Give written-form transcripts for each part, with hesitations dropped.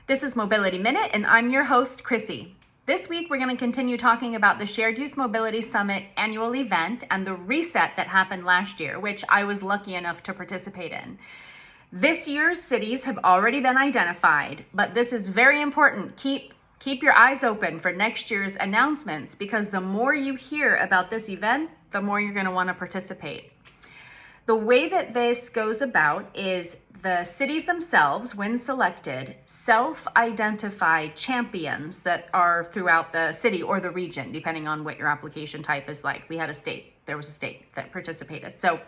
This is Mobility Minute, and I'm your host, Chrissy. This week, we're going to continue talking about the Shared Use Mobility Summit annual event and the reset that happened last year, which I was lucky enough to participate in. This year's cities have already been identified, but this is very important. Keep your eyes open for next year's announcements, because the more you hear about this event, the more you're going to want to participate. The way that this goes about is the cities themselves, when selected, self-identify champions that are throughout the city or the region, depending on what your application type is like. There was a state that participated. So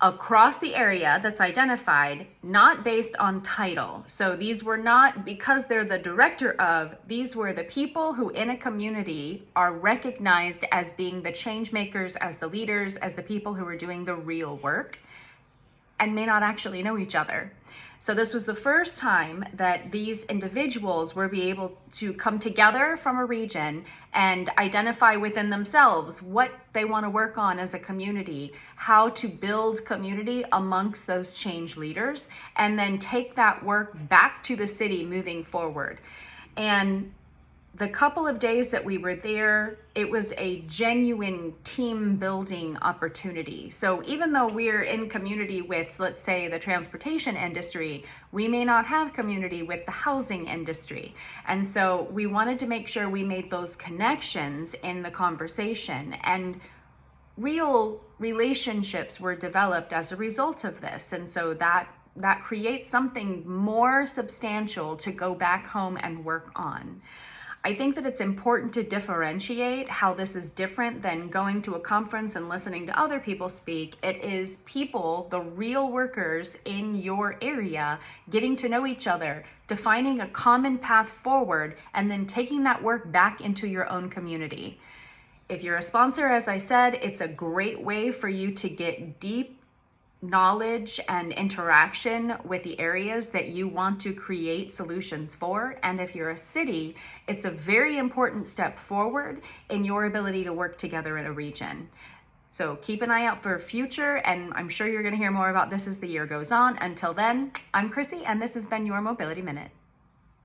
across the area that's identified, not based on title. So these were not, because they're the director of, these were the people who in a community are recognized as being the change makers, as the leaders, as the people who are doing the real work, and may not actually know each other. So this was the first time that these individuals were be able to come together from a region and identify within themselves what they want to work on as a community, how to build community amongst those change leaders, and then take that work back to the city moving forward. And the couple of days that we were there, it was a genuine team building opportunity. So even though we're in community with, let's say, the transportation industry, we may not have community with the housing industry. And so we wanted to make sure we made those connections in the conversation, and real relationships were developed as a result of this. And so that creates something more substantial to go back home and work on. I think that it's important to differentiate how this is different than going to a conference and listening to other people speak. It is people, the real workers in your area, getting to know each other, defining a common path forward, and then taking that work back into your own community. If you're a sponsor, as I said, it's a great way for you to get deep knowledge and interaction with the areas that you want to create solutions for. And if you're a city, it's a very important step forward in your ability to work together in a region. So keep an eye out for future, and I'm sure you're going to hear more about this as the year goes on. Until then, I'm Chrissy, and this has been your Mobility Minute.